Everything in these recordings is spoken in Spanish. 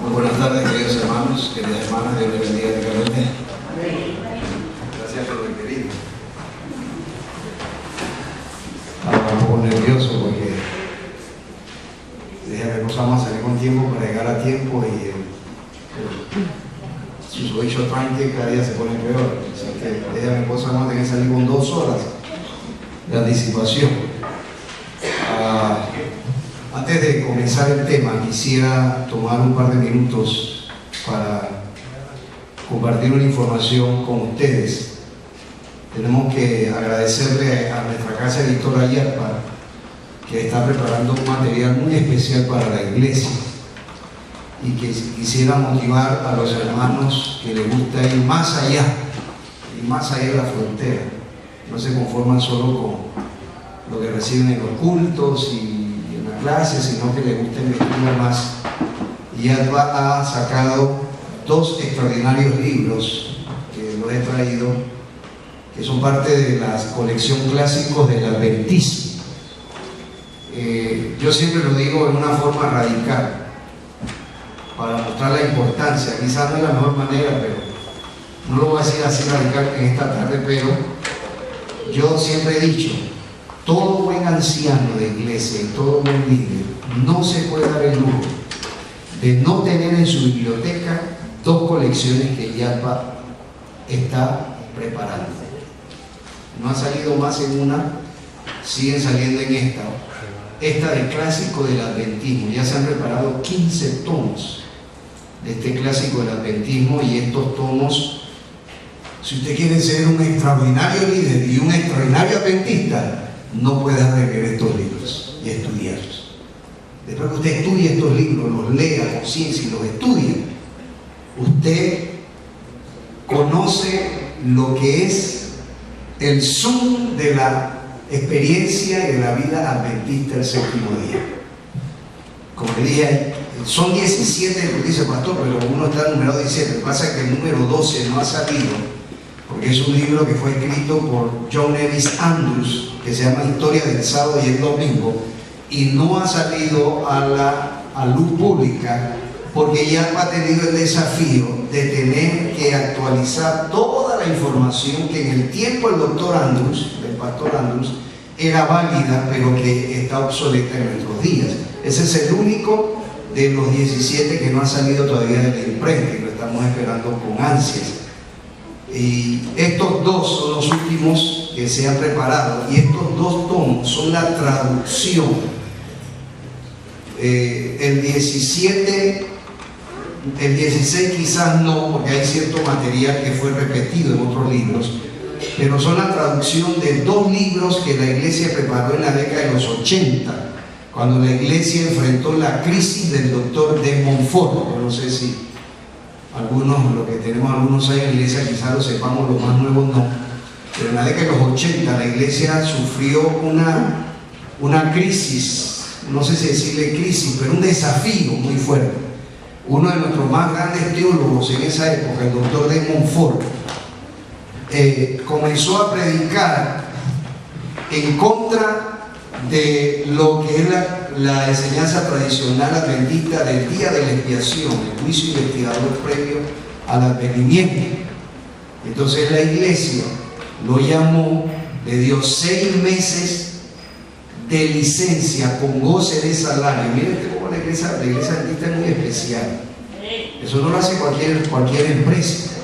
Muy buenas tardes, queridos hermanos, queridas hermanas, Dios les bendiga ricamente. Gracias por lo querido. Estaba un poco nervioso porque dije que vamos a salir con tiempo para llegar a tiempo y su hecho tranque cada día se pone peor. O sea que ella, mi esposa, vamos a tener que salir con 2 horas de anticipación. Antes de comenzar el tema, quisiera tomar un par de minutos para compartir una información con ustedes. Tenemos que agradecerle a nuestra casa editora YATPA, que está preparando un material muy especial para la iglesia, y que quisiera motivar a los hermanos que les gusta ir más allá de la frontera. No se conforman solo con lo que reciben en los cultos y clases, sino que le gusta investigar más. Y YATPA ha sacado 2 extraordinarios libros que los he traído, que son parte de la colección clásicos del adventismo. Yo siempre lo digo en una forma radical para mostrar la importancia. Quizás no es la mejor manera, pero no lo voy a decir así radical en esta tarde, pero yo siempre he dicho: todo buen anciano de iglesia y todo buen líder no se puede dar el lujo de no tener en su biblioteca 2 colecciones que YATPA está preparando. No ha salido más en una, siguen saliendo en esta del clásico del adventismo. Ya se han preparado 15 tomos de este clásico del adventismo, y estos tomos, si usted quiere ser un extraordinario líder y un extraordinario adventista, no puede dejar de leer estos libros y estudiarlos. Después que usted estudie estos libros, los lea a conciencia y los estudie, usted conoce lo que es el zoom de la experiencia y de la vida adventista del séptimo día. Como le dije, son 17, lo dice el pastor, pero uno está numerado 17. Lo que pasa es que el número 12 no ha salido, porque es un libro que fue escrito por John Ellis Andrews, que se llama Historia del sábado y el domingo, y no ha salido a la luz pública porque YATPA ha tenido el desafío de tener que actualizar toda la información que en el tiempo del doctor Andrews, del pastor Andrews, era válida, pero que está obsoleta en nuestros días. Ese es el único de los 17 que no ha salido todavía de la imprenta, y lo estamos esperando con ansias. Y estos 2 son los últimos que se han preparado, y estos 2 tomos son la traducción. El 16 quizás no, porque hay cierto material que fue repetido en otros libros, pero son la traducción de 2 libros que la iglesia preparó en la década de los 80, cuando la iglesia enfrentó la crisis del doctor de Montfort. Yo no sé si algunos, los que tenemos algunos años en la iglesia, quizás lo sepamos, los más nuevos no, pero en la década de los 80 la iglesia sufrió una crisis, no sé si decirle crisis, pero un desafío muy fuerte. Uno de nuestros más grandes teólogos en esa época, el doctor de Montfort, comenzó a predicar en contra de lo que es la enseñanza tradicional adventista del día de la expiación, el juicio investigador previo al advenimiento. Entonces la iglesia lo llamó, le dio 6 meses de licencia con goce de salario. Miren cómo la iglesia adventista es muy especial. Eso no lo hace cualquier empresa.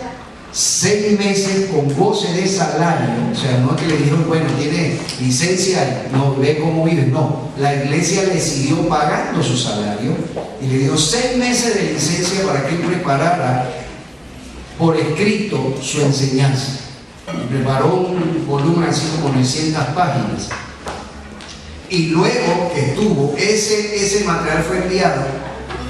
6 meses con goce de salario. O sea, no es que le dijeron, bueno, tiene licencia, no ve cómo vive. No, la iglesia le siguió pagando su salario y le dio 6 meses de licencia para que él preparara por escrito su enseñanza. Y preparó un volumen así como 900 páginas. Y luego que estuvo, ese material fue enviado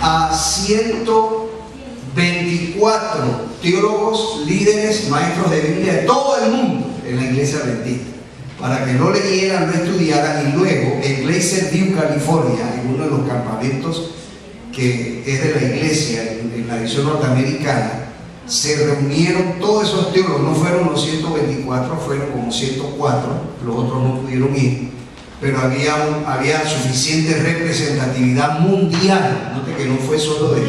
a 124 teólogos, líderes, maestros de Biblia de todo el mundo en la iglesia adventista, para que lo leyeran, lo estudiaran, y luego en Glacier View, California, en uno de los campamentos que es de la iglesia en la edición norteamericana, se reunieron todos esos teólogos. No fueron los 124, fueron como 104, los otros no pudieron ir. pero había suficiente representatividad mundial. Note que no fue solo de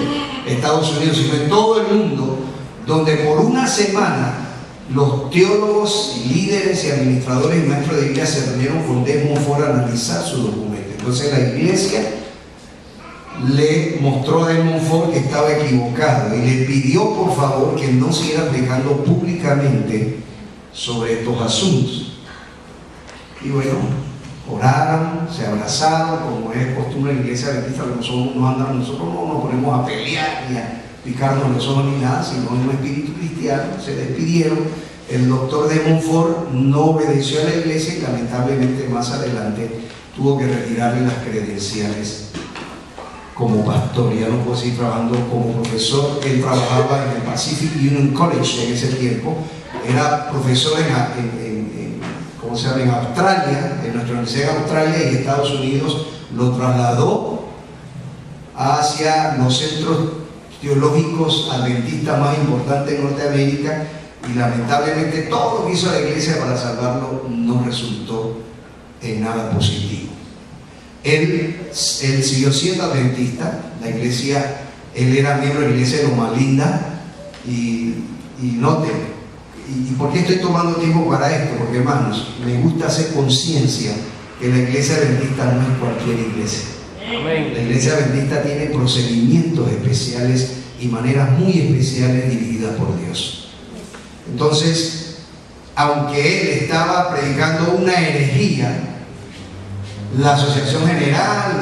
Estados Unidos, sino en todo el mundo, donde por una semana los teólogos y líderes y administradores y maestros de Biblia se reunieron con Desmond Ford a analizar su documento. Entonces la iglesia le mostró a Desmond Ford que estaba equivocado y le pidió por favor que no siguiera predicando públicamente sobre estos asuntos. Y bueno, oraron, se abrazaron, como es costumbre en la iglesia adventista, nosotros no nos ponemos a pelear ni a picarnos los ojos ni nada, sino en un espíritu cristiano. Se despidieron. El doctor Desmond Ford no obedeció a la iglesia y lamentablemente más adelante tuvo que retirarle las credenciales como pastor. Ya no pudo seguir trabajando como profesor. Él trabajaba en el Pacific Union College en ese tiempo, era profesor en Australia, en nuestra universidad de Australia, y Estados Unidos lo trasladó hacia los centros teológicos adventistas más importantes en Norteamérica, y lamentablemente todo lo que hizo la iglesia para salvarlo no resultó en nada positivo. Él siguió siendo adventista, la iglesia, él era miembro de la iglesia de Loma Linda, y noten, ¿y por qué estoy tomando tiempo para esto? Porque hermanos, me gusta hacer conciencia que la iglesia adventista no es cualquier iglesia. Amén. La iglesia adventista tiene procedimientos especiales y maneras muy especiales dirigidas por Dios. Entonces, aunque él estaba predicando una herejía, la asociación general,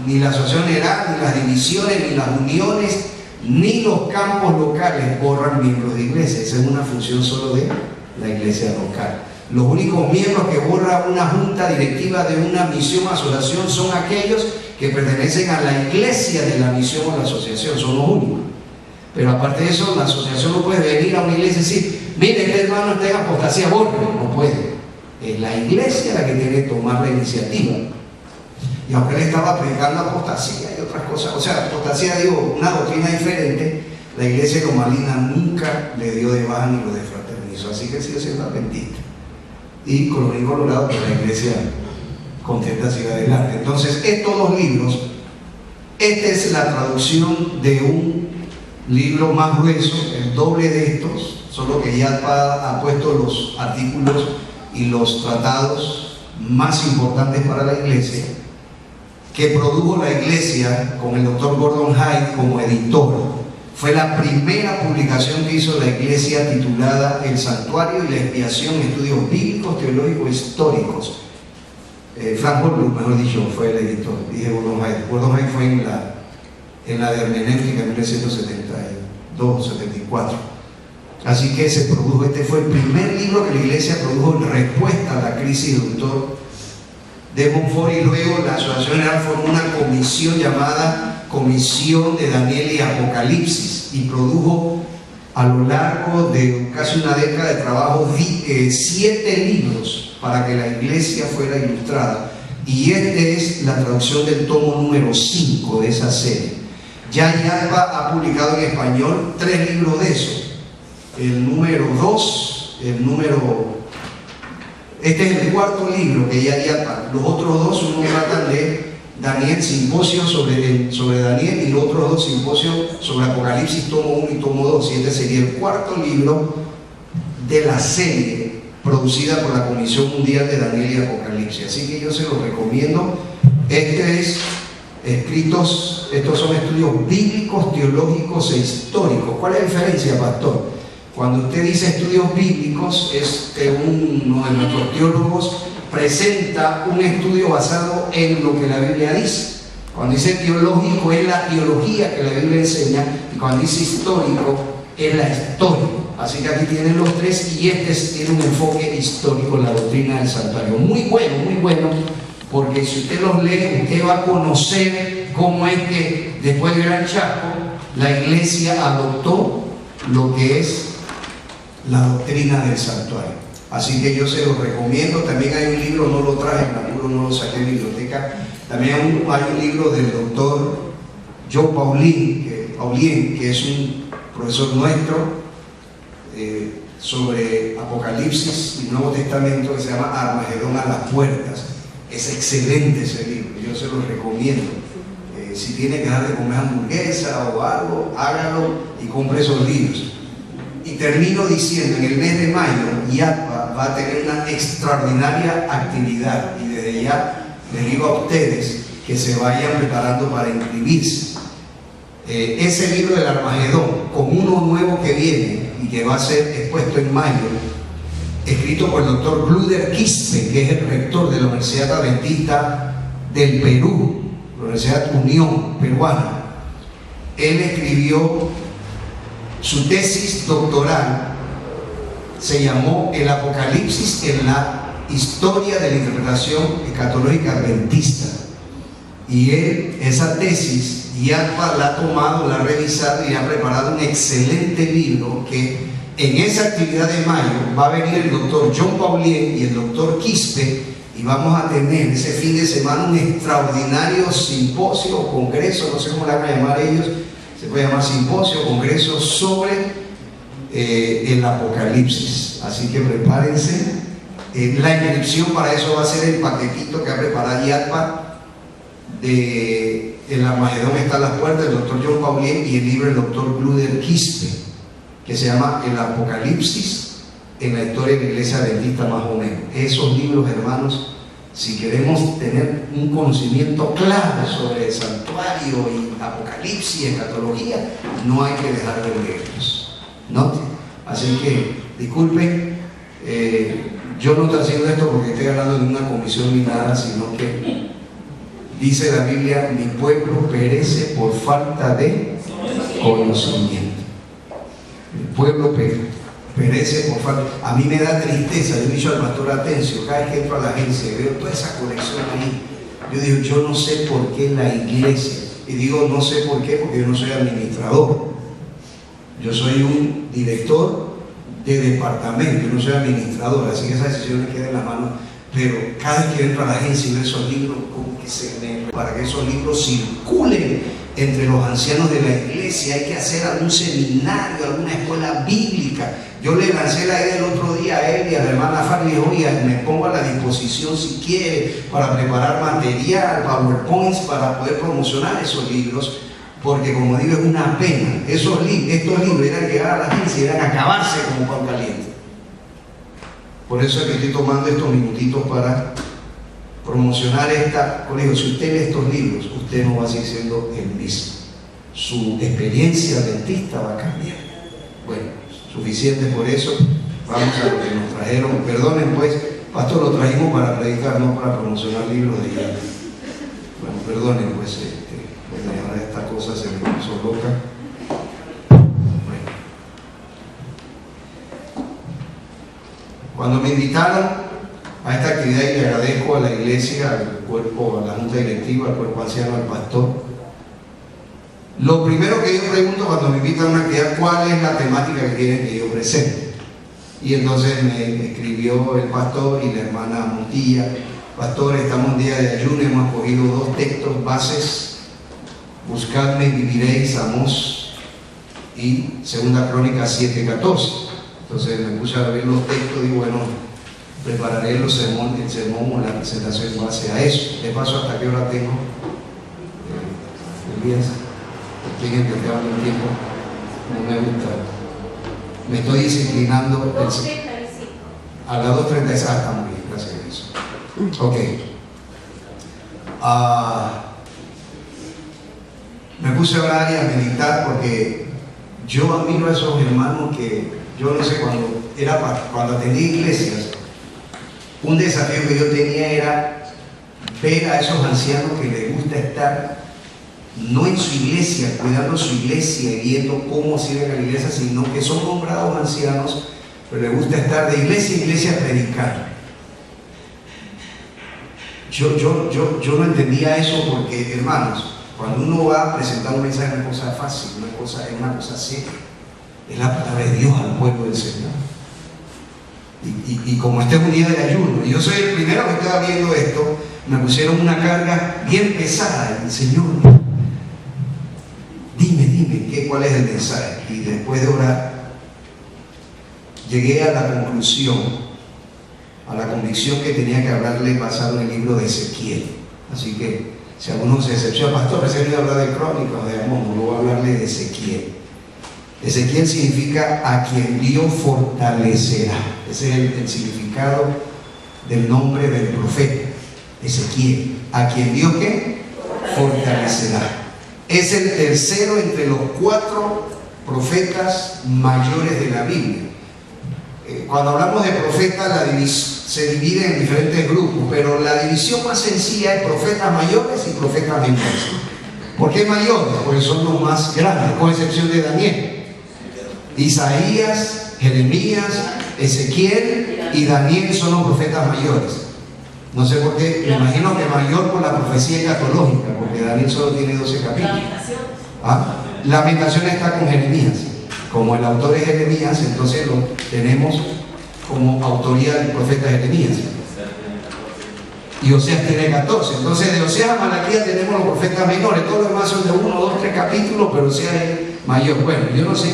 ni la asociación general, ni las divisiones, ni las uniones, ni los campos locales borran miembros de iglesia. Esa es una función solo de la iglesia local. Los únicos miembros que borra una junta directiva de una misión o asociación son aquellos que pertenecen a la iglesia de la misión o la asociación, son los únicos. Pero aparte de eso, la asociación no puede venir a una iglesia y decir: mire, este hermano está en apostasía, borre. No puede. Es la iglesia la que tiene que tomar la iniciativa. Y aunque él estaba predicando apostasía y otras cosas, o sea, apostasía, digo, una doctrina diferente, la iglesia de Loma Linda nunca le dio de baja ni lo desfraternizó. Así que él sigue siendo adventista. Y colorín colorado, pues la iglesia contenta sigue adelante. Entonces, estos dos libros, esta es la traducción de un libro más grueso, el doble de estos, solo que ya ha puesto los artículos y los tratados más importantes para la iglesia, que produjo la iglesia con el doctor Gordon Hyde como editor. Fue la primera publicación que hizo la iglesia, titulada El Santuario y la Expiación, estudios bíblicos, teológicos, históricos. Frank Holbrook, mejor dicho, fue el editor. Dije Gordon Hyde. Gordon Hyde fue en la de hermenéutica en 1972-74. Así que se produjo, este fue el primer libro que la iglesia produjo en respuesta a la crisis del doctor Desmond Ford, y luego la Asociación General formó una comisión llamada Comisión de Daniel y Apocalipsis, y produjo a lo largo de casi una década de trabajo 7 libros para que la iglesia fuera ilustrada, y esta es la traducción del tomo número 5 de esa serie. Ya YATPA ha publicado en español 3 libros de eso. El número 2, este es el 4º libro que ya YATPA. Los otros 2 uno tratan de Daniel, simposio sobre Daniel, y los otros 2 simposios sobre Apocalipsis, tomo 1 y tomo 2. Y este sería el 4º libro de la serie producida por la Comisión Mundial de Daniel y Apocalipsis. Así que yo se los recomiendo. Estos son estudios bíblicos, teológicos e históricos. ¿Cuál es la diferencia, pastor? Cuando usted dice estudios bíblicos, es que uno de nuestros teólogos presenta un estudio basado en lo que la Biblia dice. Cuando dice teológico, es la teología que la Biblia enseña, y cuando dice histórico, es la historia. Así que aquí tienen los 3, y tiene un enfoque histórico en la doctrina del santuario. Muy bueno, porque si usted los lee, usted va a conocer cómo es que después del Gran Chasco la iglesia adoptó lo que es la doctrina del santuario. Así que yo se los recomiendo. También hay un libro, no lo traje, no lo saqué de la biblioteca. También hay un libro del doctor Joe Paulien, que es un profesor nuestro, sobre Apocalipsis y Nuevo Testamento, que se llama Armagedón a las puertas. Es excelente ese libro, yo se lo recomiendo. Si tiene que dejar de comer hamburguesa o algo, hágalo y compre esos libros. Y termino diciendo, en el mes de mayo, IATPA va a tener una extraordinaria actividad, y desde ya les digo a ustedes que se vayan preparando para inscribirse. Ese libro del Armagedón, con uno nuevo que viene y que va a ser expuesto en mayo, escrito por el doctor Bluder Quispe, que es el rector de la Universidad Adventista del Perú, la Universidad Unión Peruana. Él escribió su tesis doctoral, se llamó El Apocalipsis en la historia de la interpretación escatológica adventista. Y él, esa tesis, IATPA la ha tomado, la ha revisado y ha preparado un excelente libro que en esa actividad de mayo va a venir el doctor John Paulien y el doctor Quispe, y vamos a tener ese fin de semana un extraordinario simposio, congreso, no sé cómo le van a llamar ellos, se puede llamar simposio, congreso sobre el Apocalipsis. Así que prepárense. La inscripción para eso va a ser el paquetito que ha preparado IATPA de El Armagedón está a las puertas, del doctor John Paulien, y el libro del doctor Bluder Quispe, que se llama El Apocalipsis en la historia de la Iglesia Adventista, más o menos. Esos libros, hermanos, si queremos tener un conocimiento claro sobre el santuario y Apocalipsis y escatología, no hay que dejar de leerlos, ¿no? Así que, disculpen, yo no estoy haciendo esto porque estoy hablando de una comisión ni nada, sino que dice la Biblia: mi pueblo perece por falta de conocimiento. El pueblo perece por falta. A mí me da tristeza. Yo he dicho al pastor Atencio, cada vez que entro a la agencia y veo toda esa colección ahí, yo digo, yo no sé por qué la iglesia, y digo no sé por qué porque yo no soy administrador, yo soy un director de departamento, yo no soy administrador, así que esa decisión le queda en la mano. Pero cada vez que entro a la agencia y veo esos libros, como que se me, para que esos libros circulen entre los ancianos de la iglesia, hay que hacer algún seminario, alguna escuela bíblica. Yo le lancé la idea el otro día a él y a la hermana Farley, oye, me pongo a la disposición si quiere para preparar material, PowerPoints, para poder promocionar esos libros, porque como digo, es una pena. Estos libros eran llegar a la agencia y eran acabarse como pan caliente. Por eso es que estoy tomando estos minutitos para promocionar esta colegio. Si usted lee estos libros, usted no va a seguir siendo el mismo. Su experiencia adventista va a cambiar. Bueno, suficiente por eso. Vamos a lo que nos trajeron. Perdonen pues, pastor, lo trajimos para predicar, no para promocionar libros de ella. Bueno, perdonen pues, bueno, ahora esta cosa se me puso loca. Cuando me invitaron a esta actividad, y le agradezco a la iglesia, al cuerpo, a la junta directiva, al cuerpo anciano, al pastor, lo primero que yo pregunto cuando me invitan a una actividad, ¿cuál es la temática que quieren que yo presente? Y entonces me escribió el pastor y la hermana Montilla: pastor, estamos en día de ayuno, hemos cogido 2 textos bases, buscadme y viviréis, Amós, y 2 Crónicas 7:14. Entonces me puse a ver los textos y bueno, prepararé el sermón o la presentación en base a eso. De paso, ¿hasta qué hora tengo? Elías, estoy empezando el tiempo, no me gusta. Me estoy disciplinando. A las 2:35. Está muy bien, gracias a eso. Ok. Me puse a orar y a meditar porque yo admiro a esos hermanos que yo no sé, cuando atendí iglesias, un desafío que yo tenía era ver a esos ancianos que les gusta estar no en su iglesia, cuidando su iglesia y viendo cómo sirven a la iglesia, sino que son nombrados ancianos, pero les gusta estar de iglesia en iglesia a predicar. Yo no entendía eso porque, hermanos, cuando uno va a presentar un mensaje, no es una cosa fácil, es una cosa seria. Es la palabra de Dios al pueblo del Señor. Y como este es un día de ayuno, y yo soy el primero que estaba viendo esto, me pusieron una carga bien pesada. Y Señor, dime cuál es el mensaje. Y después de orar, llegué a la conclusión, a la convicción que tenía que hablarle basado en el libro de Ezequiel. Así que si alguno se decepciona, pastor, ese no habla de Crónicas, de Amós, no voy a hablarle de Ezequiel. Ezequiel significa a quien Dios fortalecerá. Ese es el significado del nombre del profeta, Ezequiel. A quien Dios, ¿qué? Fortalecerá. Es el tercero entre los 4 profetas mayores de la Biblia. Cuando hablamos de profetas, se divide en diferentes grupos, pero la división más sencilla es profetas mayores y profetas menores. ¿Por qué mayores? Porque son los más grandes, con excepción de Daniel. Isaías, Jeremías, Ezequiel y Daniel son los profetas mayores. No sé por qué, me imagino que mayor por la profecía escatológica, porque Daniel solo tiene 12 capítulos. Lamentaciones está con Jeremías. Como el autor es Jeremías, entonces lo tenemos como autoría del profeta Jeremías. Y Oseas tiene 14. Entonces de Oseas a Malaquías tenemos los profetas menores. Todos los demás son de 1, 2, 3 capítulos, pero Oseas es mayor. Bueno, yo no sé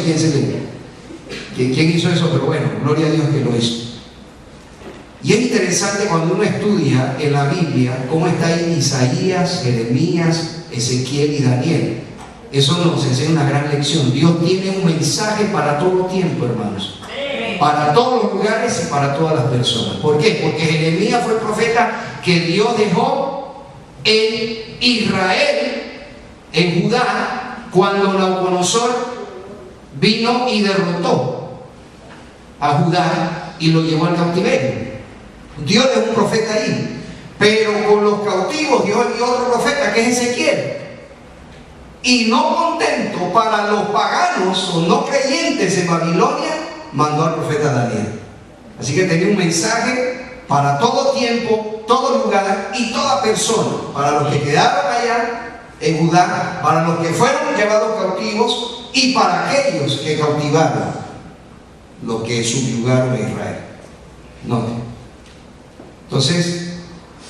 quién hizo eso, pero bueno, gloria a Dios que lo hizo. Y es interesante cuando uno estudia en la Biblia cómo está ahí Isaías, Jeremías, Ezequiel y Daniel. Eso nos enseña una gran lección. Dios tiene un mensaje para todo tiempo, hermanos. Para todos los lugares y para todas las personas. ¿Por qué? Porque Jeremías fue el profeta que Dios dejó en Israel, en Judá, cuando Nabucodonosor vino y derrotó a Judá y lo llevó al cautiverio. Dios es un profeta ahí, pero con los cautivos Dios envió otro profeta que es Ezequiel. Y no contento para los paganos o no creyentes en Babilonia, mandó al profeta Daniel. Así que tenía un mensaje para todo tiempo, todo lugar y toda persona. Para los que quedaron allá en Judá, para los que fueron llevados cautivos y para aquellos que cautivaron, los que subyugaron a Israel. Noten. Entonces,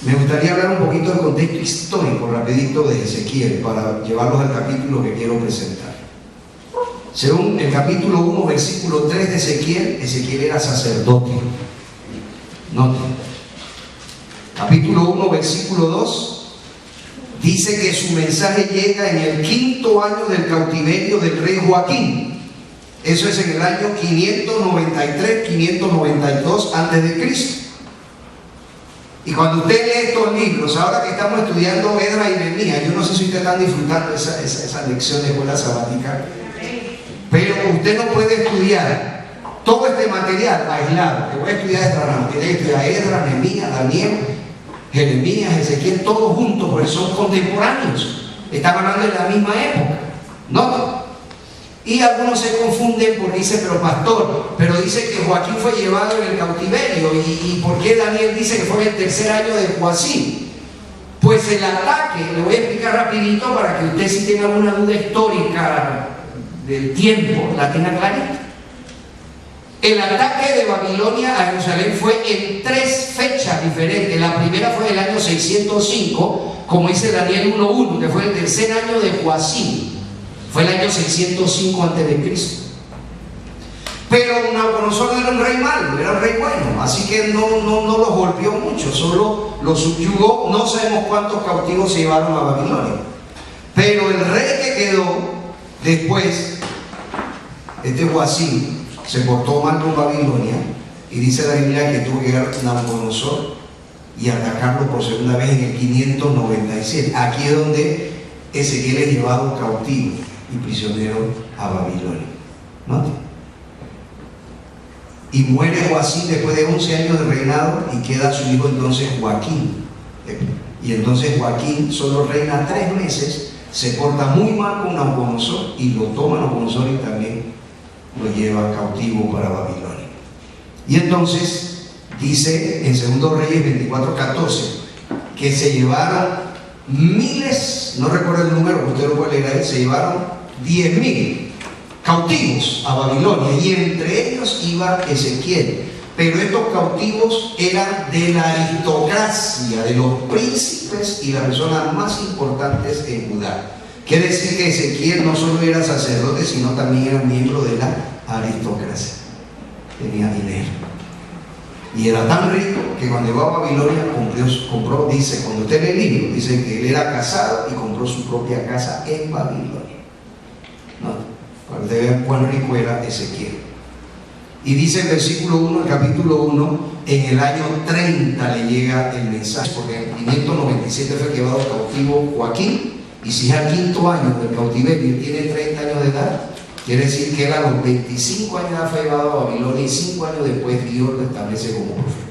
me gustaría hablar un poquito del contexto histórico rapidito de Ezequiel para llevarlos al capítulo que quiero presentar. Según el capítulo 1, versículo 3 de Ezequiel, Ezequiel era sacerdote. Noten. Capítulo 1, versículo 2, dice que su mensaje llega en el 5º año del cautiverio del rey Joaquín. Eso es en el año 593, 592 a.C. Y cuando usted lee estos libros, ahora que estamos estudiando Esdras y Nehemías, yo no sé si ustedes están disfrutando esa lección de escuela sabática, pero usted no puede estudiar todo este material aislado. Que voy a estudiar Esdras, no, tiene que estudiar Esdras, Nehemías, Daniel, Jeremías, Ezequiel, todos juntos, porque son contemporáneos, están hablando de la misma época, ¿no? Y algunos se confunden porque dicen, pero pastor, pero dice que Joaquín fue llevado en el cautiverio. ¿Y por qué Daniel dice que fue en el 3er año de Joacim? Pues el ataque, le voy a explicar rapidito para que usted, si tenga alguna duda histórica del tiempo, la tenga clarita. El ataque de Babilonia a Jerusalén fue en 3 fechas diferentes. La primera fue en el año 605, como dice Daniel 1.1, que fue el 3er año de Joacim. Fue el año 605 a.C. Pero Nabucodonosor no era un rey malo, era un rey bueno, así que no los golpeó mucho, solo los subyugó. No sabemos cuántos cautivos se llevaron a Babilonia, pero el rey que quedó después, Joacim, se portó mal con Babilonia, y dice la Biblia que tuvo que llegar Nabucodonosor y atacarlo por segunda vez en el 597. Aquí es donde Ezequiel es llevado cautivo y prisionero a Babilonia, ¿no? Y muere Joacim después de 11 años de reinado, y queda su hijo entonces Joaquín. Y entonces Joaquín solo reina 3 meses, se porta muy mal con Nabucodonosor y lo toma Nabucodonosor y también lo lleva cautivo para Babilonia. Y entonces dice en 2 Reyes 24:14 que se llevaron miles, no recuerdo el número, usted lo puede leer ahí, se llevaron 10.000 cautivos a Babilonia, y entre ellos iba Ezequiel. Pero estos cautivos eran de la aristocracia, de los príncipes y las personas más importantes en Judá. Quiere decir que Ezequiel no solo era sacerdote, sino también era miembro de la aristocracia. Tenía dinero. Y era tan rico que cuando llegó a Babilonia compró, dice, cuando usted lee el libro, dice que él era casado y compró su propia casa en Babilonia. No, para que usted vea cuán rico era Ezequiel. Y dice el versículo 1, el capítulo 1, en el año 30 le llega el mensaje, porque en 597 fue llevado cautivo Joaquín, y si es al 5.º año del cautiverio y tiene 30 años de edad, quiere decir que él a los 25 años de edad fue llevado a Babilonia y 5 años después Dios lo establece como profeta.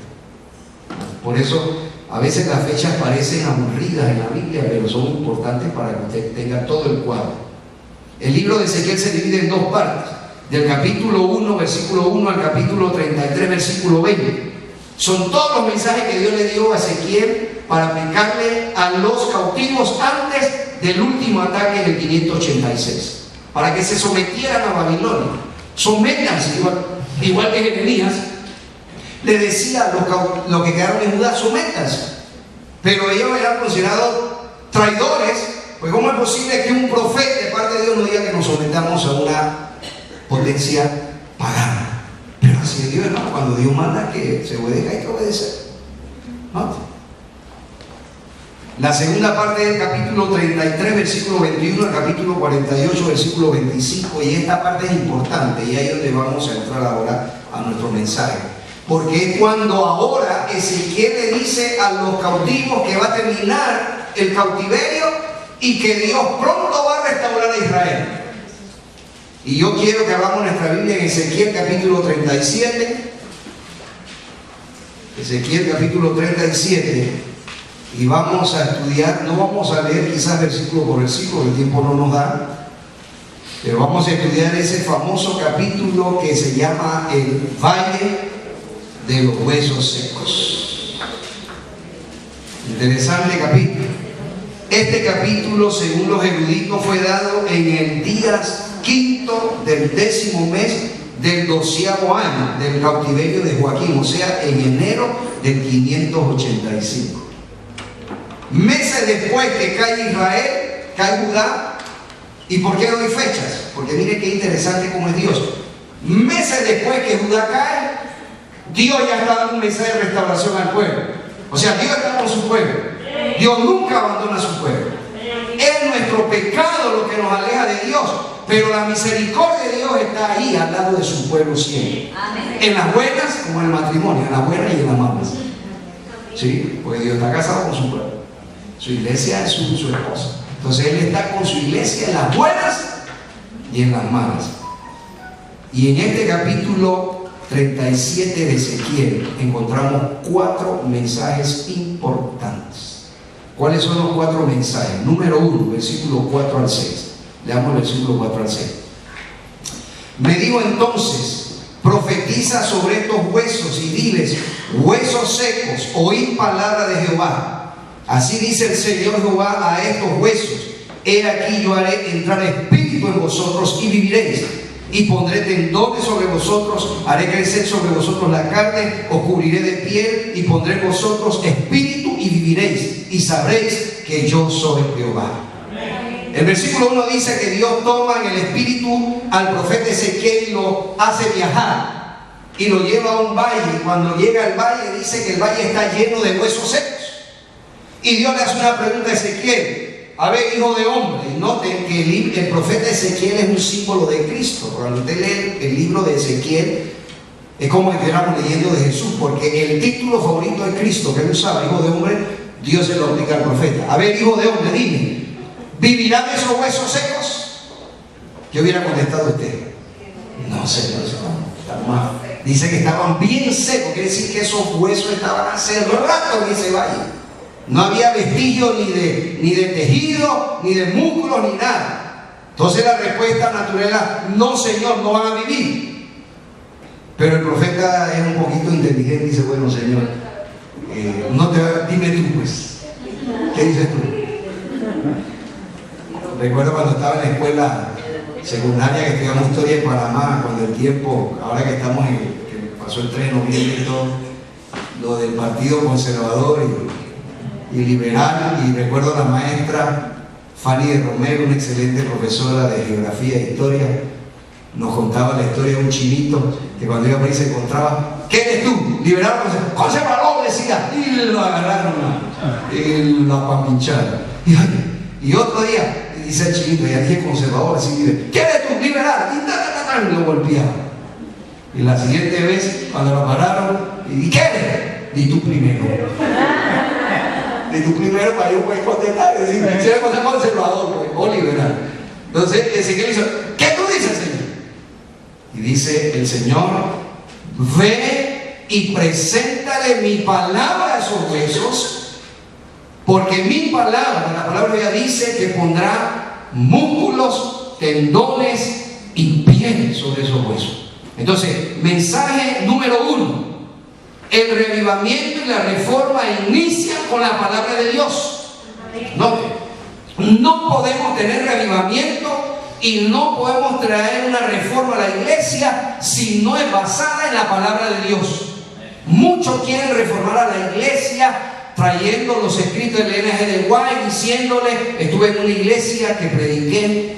Por eso a veces las fechas parecen aburridas en la Biblia, pero son importantes para que usted tenga todo el cuadro. El libro de Ezequiel se divide en dos partes, del capítulo 1, versículo 1 al capítulo 33, versículo 20. Son todos los mensajes que Dios le dio a Ezequiel para aplicarle a los cautivos antes del último ataque del 586, para que se sometieran a Babilonia. Sométanse, igual que Jeremías le decía a los que quedaron en Judá, sométanse. Pero ellos eran considerados traidores, pues ¿cómo es posible que un profeta de parte de Dios nos diga que nos sometamos a una potencia pagana? Pero así es Dios, ¿no? Cuando Dios manda que se obedezca, hay que obedecer, ¿no? La segunda parte del capítulo 33, versículo 21, al capítulo 48, versículo 25, y esta parte es importante, y ahí es donde vamos a entrar ahora a nuestro mensaje, porque es cuando ahora Ezequiel le dice a los cautivos que va a terminar el cautiverio y que Dios pronto va a restaurar a Israel. Y yo quiero que abramos nuestra Biblia en Ezequiel capítulo 37, Ezequiel capítulo 37, y vamos a estudiar, no vamos a leer quizás versículo por versículo, el tiempo no nos da, pero vamos a estudiar ese famoso capítulo que se llama el Valle de los Huesos Secos. Interesante capítulo. Este capítulo, según los eruditos, fue dado en el día 5 del 10º mes del 12º año del cautiverio de Joaquín, o sea, en enero del 585. Meses después que cae Israel, cae Judá. ¿Y por qué doy fechas? Porque mire qué interesante cómo es Dios. Meses después que Judá cae, Dios ya está dando un mensaje de restauración al pueblo. O sea, Dios está con su pueblo. Dios nunca abandona a su pueblo. Es nuestro pecado lo que nos aleja de Dios, pero la misericordia de Dios está ahí al lado de su pueblo siempre. En las buenas como en el matrimonio, en las buenas y en las malas. ¿Sí? Porque Dios está casado con su pueblo. Su iglesia es su esposa. Entonces Él está con su iglesia en las buenas y en las malas. Y en este capítulo 37 de Ezequiel encontramos 4 mensajes importantes. ¿Cuáles son los 4 mensajes? Número 1, versículo 4 al 6. Leamos el versículo 4 al 6. Me dijo entonces: profetiza sobre estos huesos y diles: huesos secos, oíd palabra de Jehová. Así dice el Señor Jehová a estos huesos: he aquí yo haré entrar espíritu en vosotros y viviréis, y pondré tendones sobre vosotros, haré crecer sobre vosotros la carne, os cubriré de piel, y pondré en vosotros espíritu y viviréis, y sabréis que yo soy Jehová. El versículo 1 dice que Dios toma en el espíritu al profeta Ezequiel y lo hace viajar y lo lleva a un valle. Cuando llega al valle, dice que el valle está lleno de huesos secos. Y Dios le hace una pregunta a Ezequiel: a ver, hijo de hombre. Y noten que el profeta Ezequiel es un símbolo de Cristo. Cuando usted lee el libro de Ezequiel, es como que estuviéramos leyendo de Jesús, porque el título favorito de Cristo que él usaba, hijo de hombre, Dios se lo aplica al profeta. A ver, hijo de hombre, dime, ¿vivirán esos huesos secos? ¿Qué hubiera contestado usted? No, Señor, están mal. Dice que estaban bien secos, quiere decir que esos huesos estaban hace rato en ese valle. No había vestigio ni de tejido, ni de músculos, ni nada. Entonces la respuesta natural era: no, Señor, no van a vivir. Pero el profeta es un poquito inteligente y dice: bueno, Señor, dime tú pues, ¿qué dices tú? Recuerdo cuando estaba en la escuela secundaria que estudiamos historia en Panamá, cuando el tiempo, ahora que estamos que pasó el 3 de noviembre y todo, lo del Partido Conservador y Liberal, y recuerdo a la maestra Fanny de Romero, una excelente profesora de geografía e historia, nos contaba la historia de un chinito que cuando iba a París se encontraba, ¿qué eres tú? Liberado conservador, decía, y lo agarraron y la pampicharon. Y otro día, dice el chinito, y aquí es conservador, así dice, ¿qué eres tú? Liberal, y lo golpeaba. Y la siguiente vez, cuando lo pararon, ¿y qué eres? Di tú primero. Di tú primero para yo poder contestar, decir, si eres conservador o liberal. Entonces Ezequiel dice, ¿qué tú dices, Señor? Y dice el Señor, ve y preséntale mi palabra a esos huesos, porque mi palabra, la palabra ya dice que pondrá músculos, tendones y piel sobre esos huesos. Entonces, mensaje número 1, el revivamiento y la reforma inician con la palabra de Dios. No podemos tener revivamiento y no podemos traer una reforma a la iglesia si no es basada en la palabra de Dios. Muchos quieren reformar a la iglesia trayendo los escritos del N.G. de White, diciéndole, estuve en una iglesia que prediqué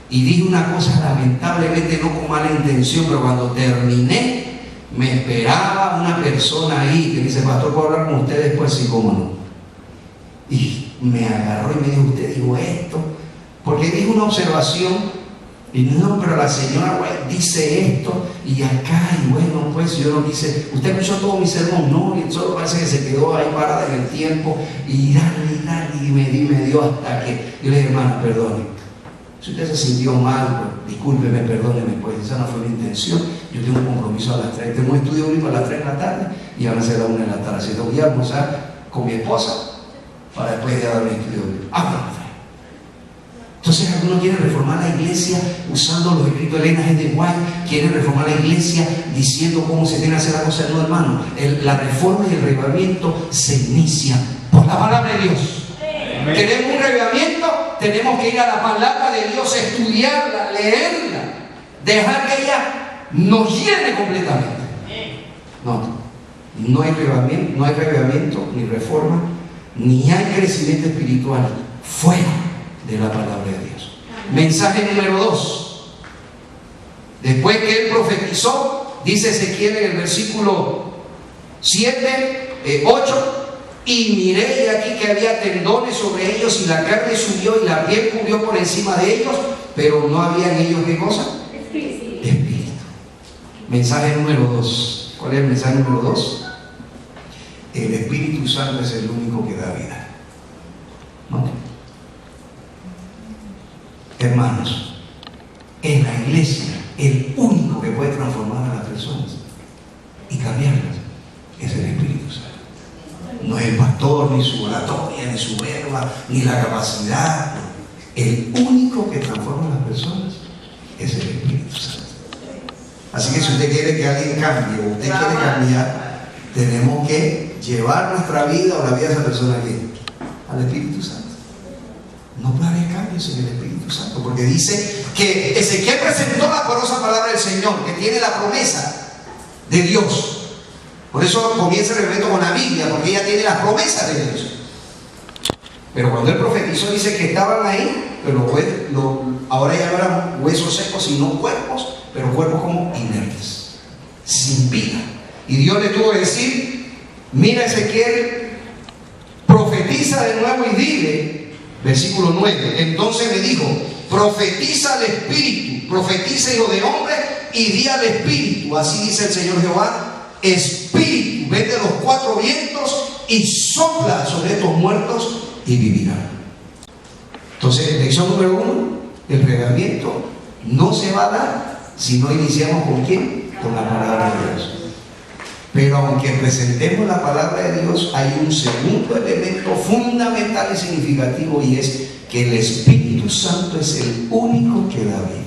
y dije una cosa lamentablemente no con mala intención, pero cuando terminé me esperaba una persona ahí que dice, pastor, ¿puedo hablar con usted después? Sí, cómo no. Y me agarró y me dijo, usted dijo esto, porque dijo una observación, y no, pero la señora dice esto, y acá, y bueno, pues yo no quise, usted escuchó todo mi sermón, no, y solo parece que se quedó ahí parada en el tiempo, y dale, y me dio hasta que, yo le dije, hermano, perdone, si usted se sintió mal, pues, discúlpeme, perdóneme, pues esa no fue mi intención, yo tengo un compromiso a las 3, tengo un estudio único a las 3 de la tarde, y van a ser a las 1 de la tarde, así que voy a almorzar con mi esposa, para después de dar mi estudio único. Entonces algunos quieren reformar la iglesia usando los escritos de Elena G. de White, quieren reformar la iglesia diciendo cómo se tiene que hacer la cosa. No, hermano, la reforma y el revivamiento se inicia por la palabra de Dios. Amén. Queremos un revivamiento, tenemos que ir a la palabra de Dios, estudiarla, leerla, dejar que ella nos llene completamente. No hay revivamiento, ni reforma, ni hay crecimiento espiritual fuera de la palabra de Dios. Mensaje número 2. Después que él profetizó, dice Ezequiel en el versículo 8, y miré y aquí que había tendones sobre ellos y la carne subió y la piel cubrió por encima de ellos, pero no había en ellos ¿qué cosa? Espíritu. Mensaje número 2. ¿Cuál es el mensaje número 2? El Espíritu Santo es el único que da vida. ¿No? Hermanos, en la iglesia, el único que puede transformar a las personas y cambiarlas es el Espíritu Santo. No es el pastor, ni su oratoria, ni su verba, ni la capacidad. El único que transforma a las personas es el Espíritu Santo. Así que si usted quiere que alguien cambie o usted quiere cambiar, tenemos que llevar nuestra vida o la vida de esa persona aquí al Espíritu Santo. No puede haber cambios en el Espíritu Santo, porque dice que Ezequiel presentó la poderosa palabra del Señor, que tiene la promesa de Dios. Por eso comienza el evento con la Biblia, porque ella tiene las promesas de Dios. Pero cuando él profetizó, dice que estaban ahí, pero ahora ya no eran huesos secos, sino cuerpos, pero cuerpos como inertes, sin vida. Y Dios le tuvo que decir, mira Ezequiel, profetiza de nuevo y dile, versículo 9, entonces me dijo, profetiza al Espíritu, profetiza, hijo de hombre, y di al Espíritu, así dice el Señor Jehová, Espíritu, vete a los 4 vientos y sopla sobre estos muertos y vivirán. Entonces, lección número 1, el revivamiento no se va a dar si no iniciamos ¿con quién? Con la palabra de Dios. Pero aunque presentemos la palabra de Dios, hay un segundo elemento fundamental y significativo, y es que el Espíritu Santo es el único que da vida.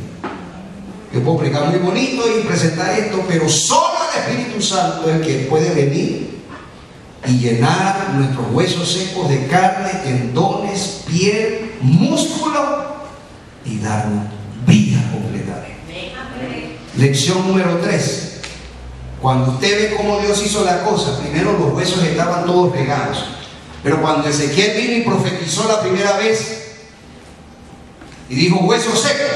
Yo puedo predicar muy bonito y presentar esto, pero solo el Espíritu Santo es el que puede venir y llenar nuestros huesos secos de carne, tendones, piel, músculo y darnos vida completamente. Lección número 3. Cuando usted ve cómo Dios hizo la cosa, primero los huesos estaban todos regados, pero cuando Ezequiel vino y profetizó la primera vez y dijo huesos secos,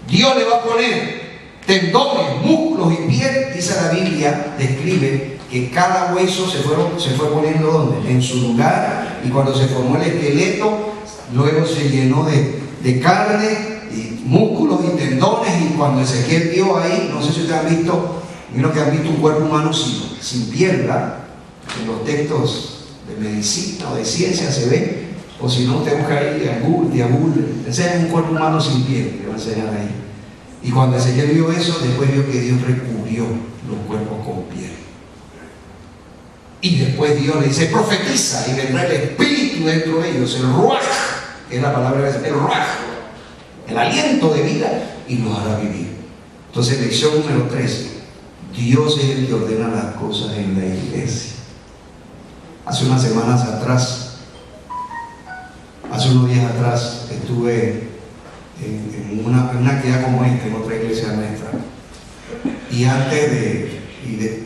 Dios le va a poner tendones, músculos y piel. Dice la Biblia, describe que cada hueso se fue poniendo ¿dónde? En su lugar, y cuando se formó el esqueleto, luego se llenó de carne y músculos y tendones. Y cuando Ezequiel vio ahí, no sé si ustedes han visto, imagino que han visto un cuerpo humano sin piel, ¿verdad? En los textos de medicina o de ciencia se ve, o si no, usted busca ahí Google, enseñan un cuerpo humano sin piel, le va a enseñar ahí. Y cuando Ezequiel vio eso, después vio que Dios recubrió los cuerpos con piel. Y después Dios le dice, profetiza, y vendrá el espíritu dentro de ellos, el ruaj, que es la palabra, el ruaj, el aliento de vida, y los hará vivir. Entonces, lección número 3, Dios es el que ordena las cosas en la iglesia. Hace unas semanas atrás, hace unos días atrás, estuve en una actividad como esta, en otra iglesia nuestra, y antes de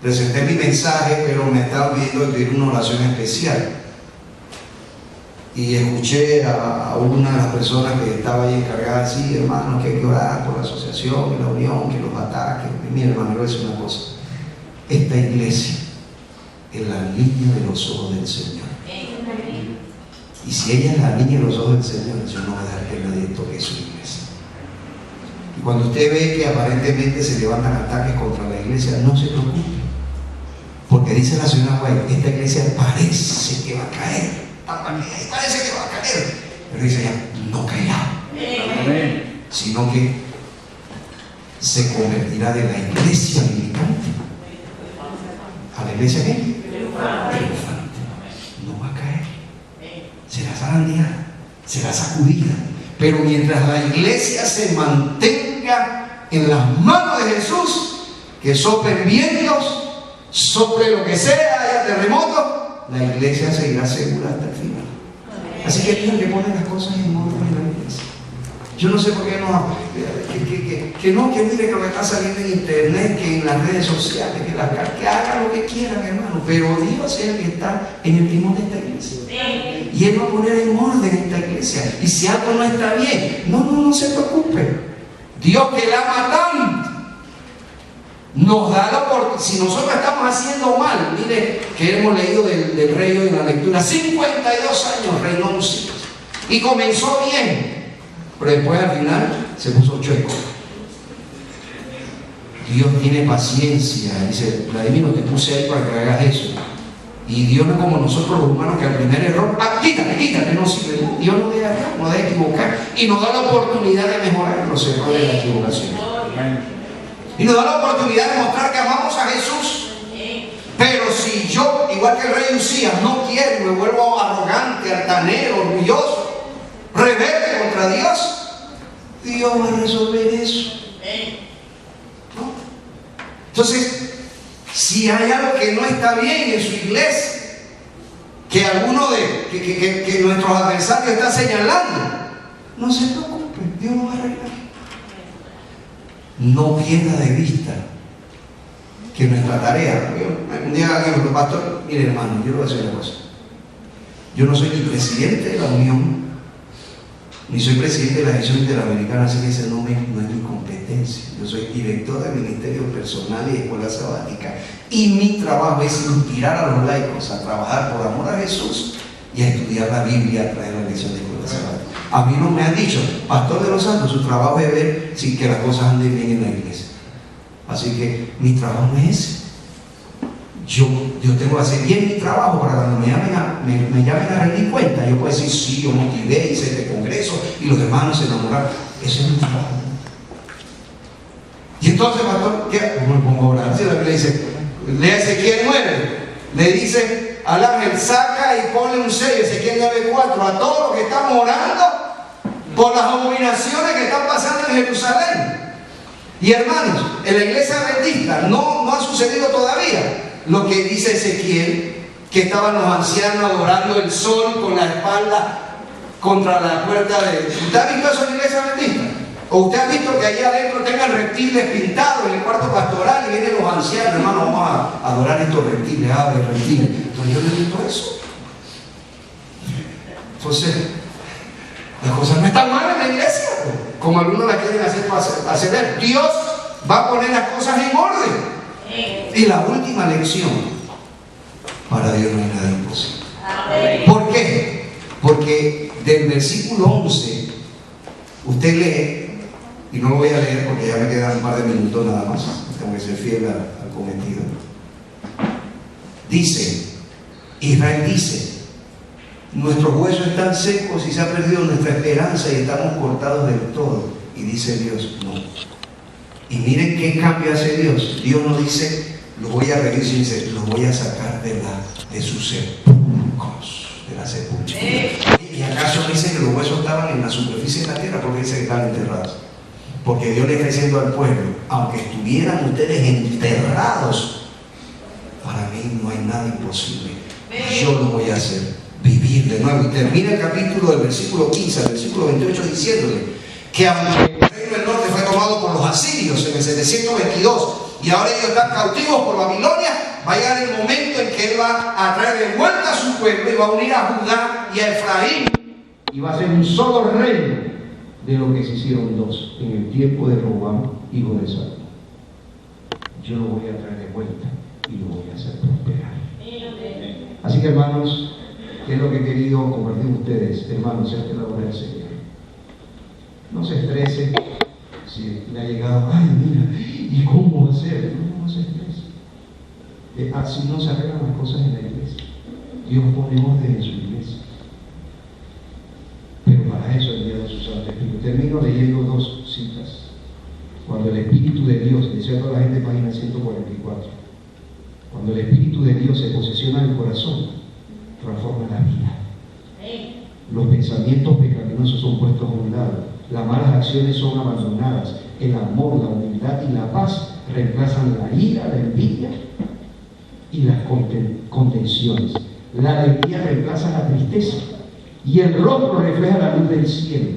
presenté mi mensaje, pero me estaba pidiendo pedir una oración especial, y escuché a una de las personas que estaba ahí encargada, sí, hermano, que hay que orar por la asociación y la unión, que los ataques. Y mira, hermano, le voy a decir una cosa, esta iglesia es la niña de los ojos del Señor. Y si ella es la niña de los ojos del Señor, yo no voy a dejar que nadie toque su iglesia. Y cuando usted ve que aparentemente se levantan ataques contra la iglesia, no se preocupe, porque dice la señora White, esta iglesia parece que va a caer, parece que va a caer, pero dice ella, no caerá, sino que se convertirá de la iglesia militante a la iglesia ¿qué? Triunfante. No va a caer, será zarandeada, será sacudida, pero mientras la iglesia se mantenga en las manos de Jesús, que soplen vientos, sobre lo que sea, haya terremoto, la iglesia seguirá segura hasta el final. Así que Dios le pone las cosas en orden en la iglesia. Yo no sé por qué que mire que lo que está saliendo en internet, que en las redes sociales, que haga lo que quieran, hermano, pero Dios es el que está en el timón de esta iglesia, y Él va a poner en orden esta iglesia. Y si algo no está bien, no se preocupe, Dios que la ama tanto nos da la oportunidad. Si nosotros estamos haciendo mal, mire que hemos leído del rey en la lectura, 52 años reinó Usías y comenzó bien, pero después al final se puso chueco. Dios tiene paciencia, dice Vladimir, no te puse ahí para que hagas eso. Y Dios no es como nosotros los humanos, que al primer error, quítate, no sirve. Dios no deja equivocar, y nos da la oportunidad de mejorar los errores de la equivocación. Y nos da la oportunidad de mostrar que amamos a Jesús. Pero si yo, igual que el rey Usías, no quiero, me vuelvo arrogante, altanero, orgulloso, rebelde contra Dios, Dios va a resolver eso. ¿No? Entonces, si hay algo que no está bien en su iglesia, que alguno que nuestros adversarios están señalando, no se preocupe, Dios lo va a arreglar. No pierda de vista que nuestra tarea, un día alguien me dijo, pastor, mire hermano, yo le voy a decir una cosa, yo no soy ni presidente de la Unión, ni soy presidente de la Nación Interamericana, así que ese no es mi competencia. Yo soy director de Ministerio Personal y Escuela Sabática, y mi trabajo es inspirar a los laicos a trabajar por amor a Jesús y a estudiar la Biblia, a traer la lección de Escuela Sabática. A mí no me han dicho, pastor de los santos, su trabajo es ver si que las cosas anden bien en la iglesia. Así que mi trabajo no es ese. Yo tengo que hacer bien mi trabajo para cuando me llamen a rendir cuenta, yo puedo decir, sí, yo motivé, hice este congreso y los hermanos se enamoraron. Ese es mi trabajo. Y entonces, pastor, ¿qué? Me pongo a orar. Si la Biblia dice, lea Ezequiel 9, le dice al ángel, saca y ponle un sello, Ezequiel 9:4, a todos los que estamos orando por las abominaciones que están pasando en Jerusalén. Y hermanos, en la iglesia adventista no ha sucedido todavía lo que dice Ezequiel, que estaban los ancianos adorando el sol con la espalda contra la puerta de... ¿Usted ha visto eso en la iglesia adventista? ¿O usted ha visto que allá adentro tengan reptiles pintados en el cuarto pastoral y vienen los ancianos, hermano, vamos a adorar estos reptiles, aves, reptiles? Entonces yo no he visto eso. Entonces, las cosas no están mal en la iglesia. como algunos la quieren hacer ver. Dios va a poner las cosas en orden. Y la última lección: para Dios no hay nada imposible. ¿Por qué? Porque del versículo 11 usted lee, y no lo voy a leer porque ya me quedan un par de minutos nada más, tengo que ser fiel al cometido. Dice, Israel dice: nuestros huesos están secos y se ha perdido nuestra esperanza y estamos cortados del todo. Y dice Dios: no. Y miren qué cambio hace Dios. Dios no dice: los voy a reír, sino dice: los voy a sacar de sus sepulcros, de la sepultura. ¿Y acaso dice que los huesos estaban en la superficie de la tierra? Porque dice que están enterrados. Porque Dios le está diciendo al pueblo: aunque estuvieran ustedes enterrados, para mí no hay nada imposible. Yo lo voy a hacer vivir de nuevo. Y termina el capítulo del versículo 15 al versículo 28 diciéndole que aunque el reino del norte fue tomado por los asirios en el 722 y ahora ellos están cautivos por Babilonia, va a llegar el momento en que Él va a traer de vuelta a su pueblo y va a unir a Judá y a Efraín, y va a ser un solo reino, de lo que se hicieron dos en el tiempo de Roboam, hijo de Salomón. Yo lo voy a traer de vuelta y lo voy a hacer prosperar. Así que, hermanos, ¿qué es lo que he querido compartir con ustedes? Hermanos, esta es la obra del Señor. No se estrese si le ha llegado: ay, mira, ¿y cómo va a ser? No se estrese. Así no se arreglan las cosas en la iglesia. Dios pone orden en su iglesia. Pero para eso ha enviado su Santo Espíritu. Termino leyendo dos citas. Cuando el Espíritu de Dios, decía toda la gente, página 144, cuando el Espíritu de Dios se posesiona en el corazón, transforma la vida. Los pensamientos pecaminosos son puestos a un lado, las malas acciones son abandonadas, el amor, la humildad y la paz reemplazan la ira, la envidia y las contenciones. La alegría reemplaza la tristeza y el rostro refleja la luz del cielo.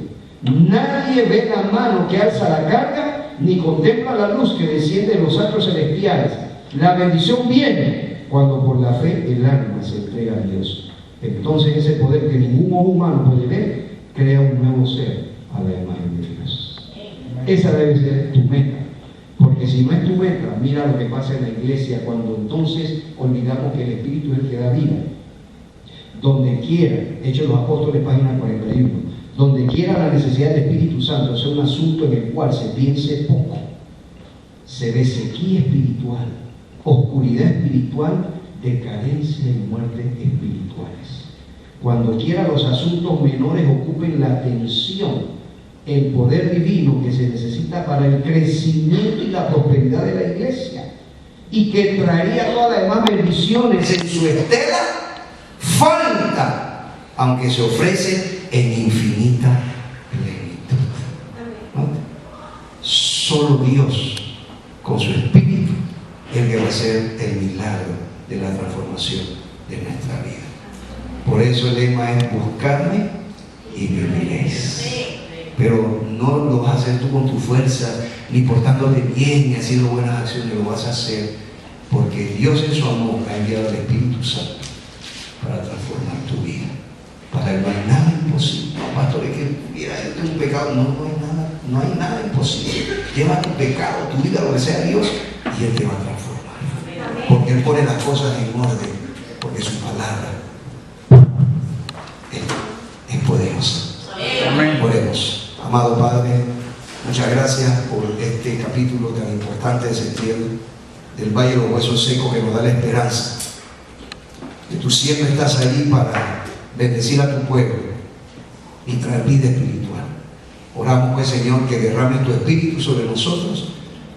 Nadie ve la mano que alza la carga, ni contempla la luz que desciende de los astros celestiales. La bendición viene cuando por la fe el alma se entrega a Dios. Entonces ese poder que ningún ojo humano puede ver, crea un nuevo ser a la imagen de Dios. Esa debe ser tu meta. Porque si no es tu meta, mira lo que pasa en la iglesia cuando entonces olvidamos que el Espíritu es el que da vida. Donde quiera, Hechos de los Apóstoles, página 41, donde quiera la necesidad del Espíritu Santo sea un asunto en el cual se piense poco, se ve sequía espiritual, oscuridad espiritual, decadencia y muerte espirituales. Cuando quiera los asuntos menores ocupen la atención, el poder divino que se necesita para el crecimiento y la prosperidad de la iglesia, y que traería todas las demás bendiciones en su estela, falta, aunque se ofrece en infinita plenitud. ¿No? Solo Dios, con su Espíritu, es el que va a hacer el milagro de la transformación de nuestra vida. Por eso el lema es: buscarme y viviréis. Pero no lo vas a hacer tú con tu fuerza, ni portándote bien, ni haciendo buenas acciones. Lo vas a hacer porque Dios en su amor ha enviado al Espíritu Santo para transformar tu vida. Para Él no hay nada imposible. Pastor, es que mira, este es un pecado. No hay nada imposible. Lleva tu pecado, tu vida, lo que sea Dios, y Él te va a transformar. Porque Él pone las cosas en orden, porque su palabra es poderosa. Amén. Oremos. Amado Padre, muchas gracias por este capítulo tan importante de Setiel, del Valle de los Huesos Secos, que nos da la esperanza que tú siempre estás ahí para bendecir a tu pueblo y traer vida espiritual. Oramos pues, Señor, que derrames tu Espíritu sobre nosotros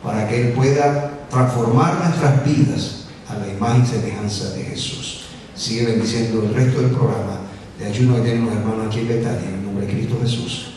para que Él pueda transformar nuestras vidas a la imagen y semejanza de Jesús. Sigue bendiciendo el resto del programa de ayuno que tienen los hermanos aquí en Betania, en el nombre de Cristo Jesús.